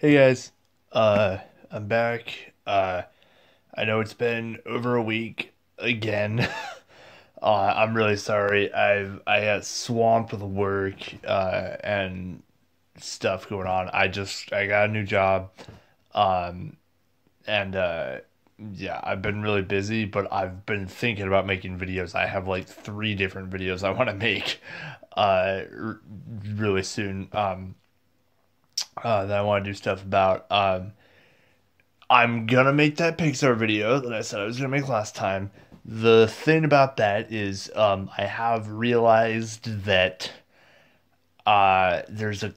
Hey guys, I'm back. I know it's been over a week again. I'm really sorry. I got swamped with work and stuff going on. I got a new job. Um and yeah, I've been really busy, but I've been thinking about making videos. I have like three different videos I want to make really soon. That I want to do stuff about. I'm gonna make that Pixar video that I said I was gonna make last time. The thing about that is, I have realized that there's a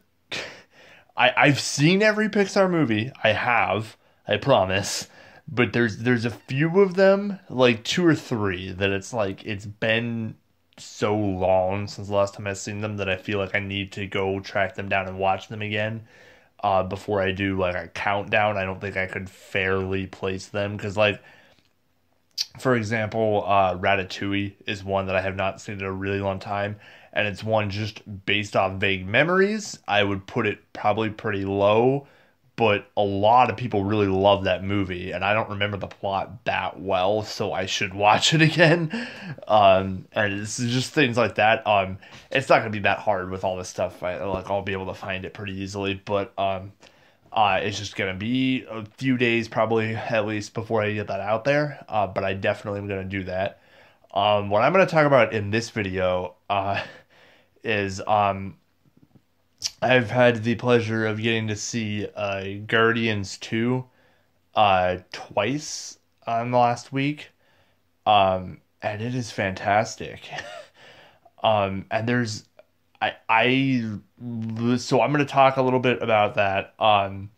I've seen every Pixar movie. I promise. But there's a few of them, like two or three, that it's like it's been so long since the last time I've seen them that I feel like I need to go track them down and watch them again before I do like a countdown. I don't think I could fairly place them because, like, for example, Ratatouille is one that I have not seen in a really long time, and it's one just based off vague memories. I would put it probably pretty low, but a lot of people really love that movie, and I don't remember the plot that well, so I should watch it again. And it's just things like that. It's not gonna be that hard with all this stuff. I'll be able to find it pretty easily, but it's just gonna be a few days probably at least before I get that out there. But I definitely am gonna do that. What I'm gonna talk about in this video is I've had the pleasure of getting to see Guardians 2 twice on the last week. And it is fantastic. And there's I so I'm going to talk a little bit about that. I'm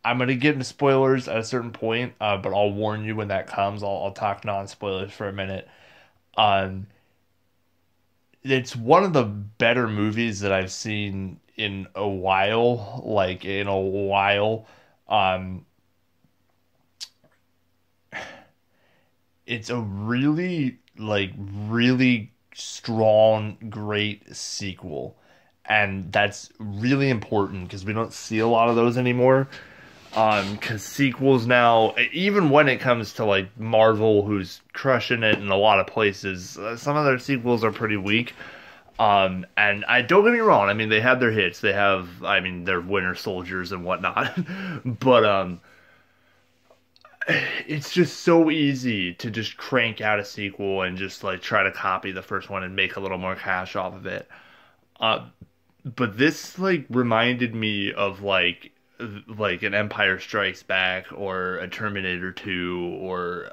going to get into spoilers at a certain point, but I'll warn you when that comes. I'll talk non-spoilers for a minute. Um, it's one of the better movies that I've seen in a while, like in a while. Um, it's a really strong, great sequel. And that's really important because we don't see a lot of those anymore. Because sequels now, even when it comes to like Marvel, who's crushing it in a lot of places, some of their sequels are pretty weak. And I don't get me wrong. I mean, they have their hits. They have, I mean, they're Winter Soldiers and whatnot. But it's just so easy to just crank out a sequel and just like try to copy the first one and make a little more cash off of it. Uh, but this like reminded me of like an Empire Strikes Back or a Terminator 2 or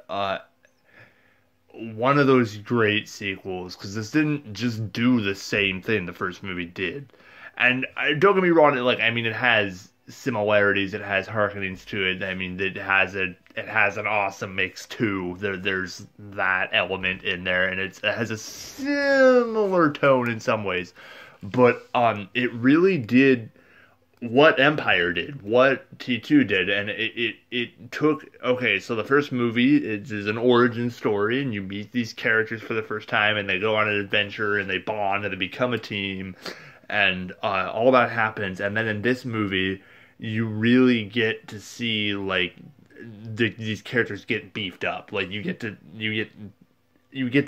one of those great sequels because this didn't just do the same thing the first movie did. And don't get me wrong, I mean it has similarities, it has harkenings to it. I mean it has an awesome mix too. There's that element in there, and it has a similar tone in some ways. But it really did what Empire did, what T2 did, and it took, okay, so the first movie is an origin story, and you meet these characters for the first time, and they go on an adventure, and they bond, and they become a team, and all that happens, and then in this movie, you really get to see, like, these characters get beefed up, like, you get to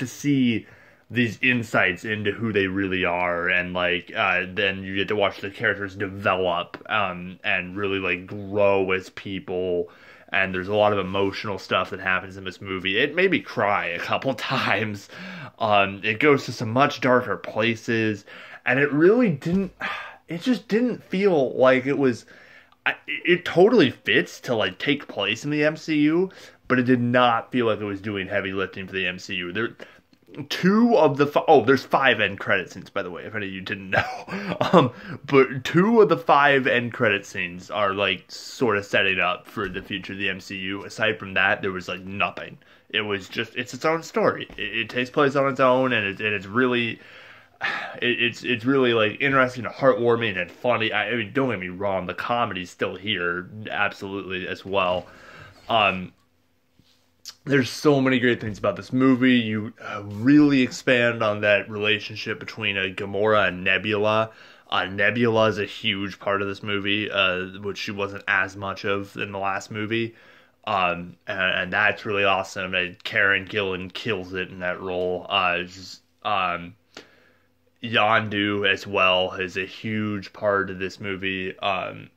see these insights into who they really are, and like then you get to watch the characters develop and really like grow as people. And there's a lot of emotional stuff that happens in this movie. It made me cry a couple times. It goes to some much darker places, and it really didn't, it just didn't feel like it was, it totally fits to like take place in the MCU, but it did not feel like it was doing heavy lifting for the MCU. Two of the there's five end credit scenes, by the way, if any of you didn't know. But two of the five end credit scenes are like sort of setting up for the future of the MCU. Aside from that, there was like nothing. It was just it's its own story. It takes place on its own, and it's really it's really like interesting and heartwarming and funny. I mean, don't get me wrong, the comedy's still here, absolutely as well. There's so many great things about this movie. You really expand on that relationship between Gamora and Nebula. Nebula is a huge part of this movie, which she wasn't as much of in the last movie. And that's really awesome. And Karen Gillan kills it in that role. Yondu as well is a huge part of this movie. So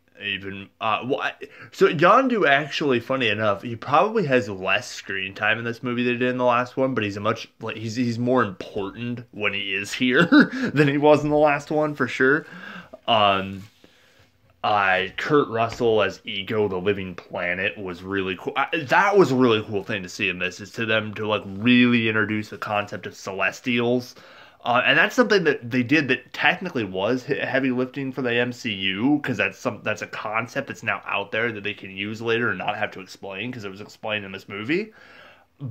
Yondu, actually, funny enough, he probably has less screen time in this movie than he did in the last one, but he's more important when he is here than he was in the last one, for sure. Um, Kurt Russell as Ego, the Living Planet, was really cool. That was a really cool thing to see in this, is to them to like really introduce the concept of Celestials. And that's something that they did that technically was heavy lifting for the MCU, because that's a concept that's now out there that they can use later and not have to explain, because it was explained in this movie.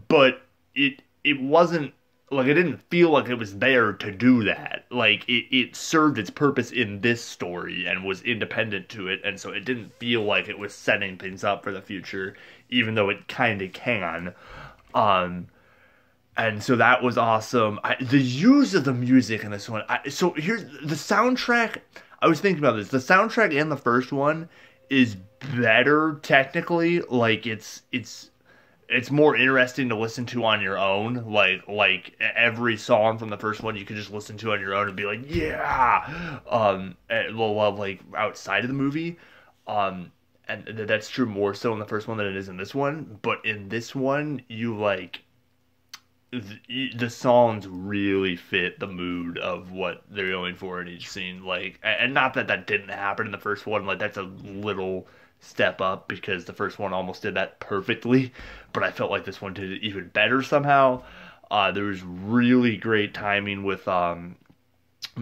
But it wasn't like, it didn't feel like it was there to do that. Like it served its purpose in this story and was independent to it, and so it didn't feel like it was setting things up for the future, even though it kind of can. And so that was awesome. The use of the music in this one. So here's the soundtrack. I was thinking about this. The soundtrack in the first one is better technically. Like it's more interesting to listen to on your own. Like every song from the first one you could just listen to on your own and be like, yeah. Like outside of the movie. And that's true more so in the first one than it is in this one. But in this one, the songs really fit the mood of what they're going for in each scene. Like, and not that didn't happen in the first one. Like, that's a little step up, because the first one almost did that perfectly, but I felt like this one did it even better somehow. There was really great timing with I'm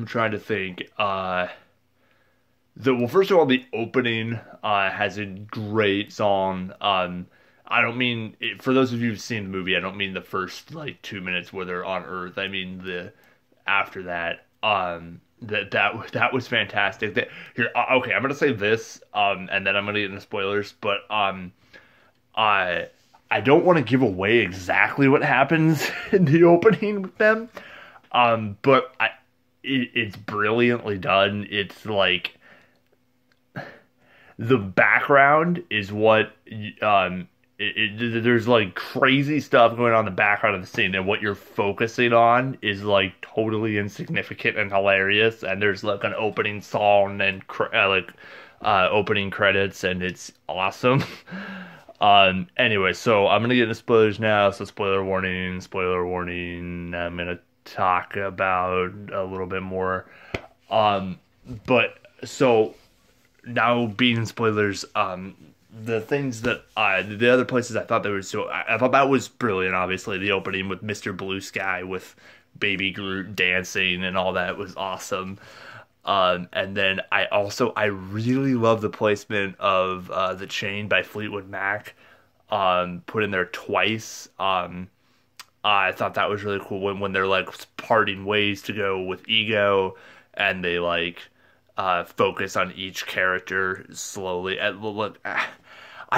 trying to think. Well, first of all, the opening has a great song. I don't mean, for those of you who've seen the movie, I don't mean the first like 2 minutes where they're on Earth. I mean the after that. That was fantastic. Okay, I'm gonna say this, and then I'm gonna get into spoilers. But I don't want to give away exactly what happens in the opening with them. But it's brilliantly done. It's like the background is what there's like crazy stuff going on in the background of the scene, and what you're focusing on is like totally insignificant and hilarious. And there's like an opening song and opening credits, and it's awesome. Anyway, so I'm gonna get into spoilers now. So spoiler warning. I'm gonna talk about a little bit more. But so now being in spoilers, the things that the other places I thought there was, so I thought that was brilliant. Obviously, the opening with Mr. Blue Sky with Baby Groot dancing and all that was awesome. And then I really love the placement of The Chain by Fleetwood Mac, put in there twice. I thought that was really cool when they're like parting ways to go with Ego, and they like focus on each character slowly. I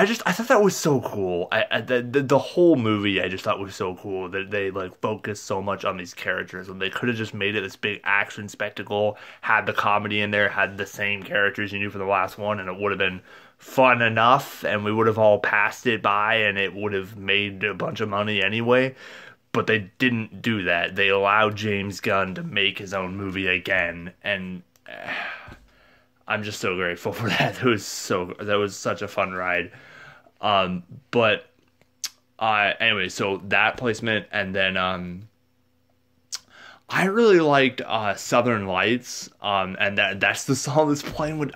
thought that was so cool. The whole movie I just thought was so cool that they like focused so much on these characters, when they could have just made it this big action spectacle, had the comedy in there, had the same characters you knew from the last one, and it would have been fun enough, and we would have all passed it by, and it would have made a bunch of money anyway. But they didn't do that. They allowed James Gunn to make his own movie again, and I'm just so grateful for that. That was such a fun ride. But anyway, so that placement, and then I really liked Southern Lights, and that's the song that's playing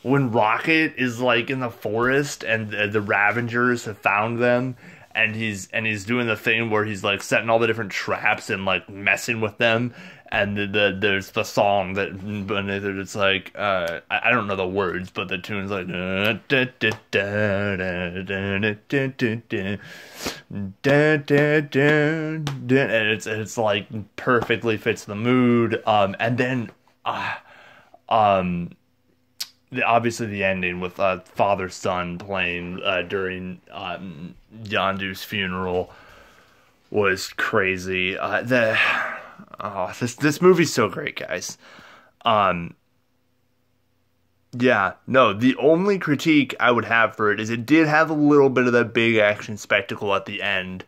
when Rocket is like in the forest and the Ravengers have found them, and he's doing the thing where he's like setting all the different traps and like messing with them. And there's the song that, but it's like, I don't know the words, but the tune's like, and it's like perfectly fits the mood. And then, obviously the ending with father son playing during Yondu's funeral was crazy. This movie's so great, guys. Yeah, no, the only critique I would have for it is it did have a little bit of that big action spectacle at the end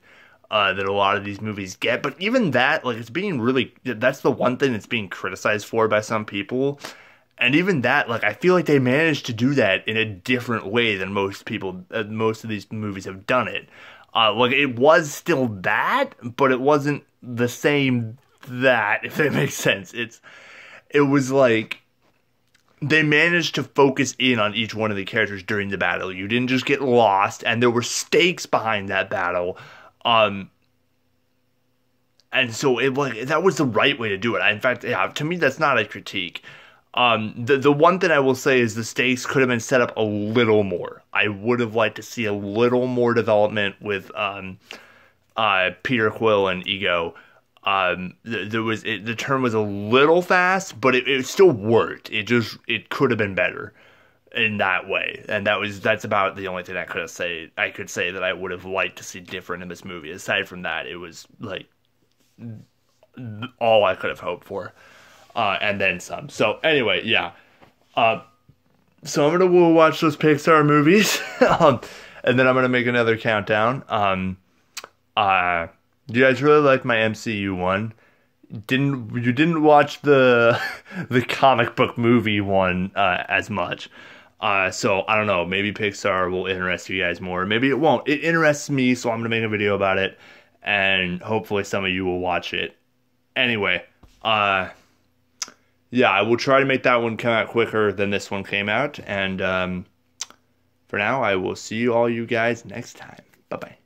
that a lot of these movies get. But even that, like, it's being really, that's the one thing that's being criticized for by some people. And even that, like, I feel like they managed to do that in a different way than most of these movies have done it. Like, it was still that, but it wasn't the same that, if that makes sense. It was like, they managed to focus in on each one of the characters during the battle. You didn't just get lost, and there were stakes behind that battle. And so it like that was the right way to do it. In fact, yeah, to me that's not a critique. The one thing I will say is the stakes could have been set up a little more. I would have liked to see a little more development with Peter Quill and Ego. The turn was a little fast, but it still worked. It could have been better in that way, and that's about the only thing I could say that I would have liked to see different in this movie. Aside from that, it was like all I could have hoped for, and then some. So anyway, yeah. So I'm gonna watch those Pixar movies, and then I'm gonna make another countdown. You guys really like my MCU one? You didn't watch the the comic book movie one as much. So I don't know, maybe Pixar will interest you guys more. Maybe it won't. It interests me, so I'm gonna make a video about it, and hopefully some of you will watch it. Anyway, yeah, I will try to make that one come out quicker than this one came out, and for now, I will see all you guys next time. Bye-bye.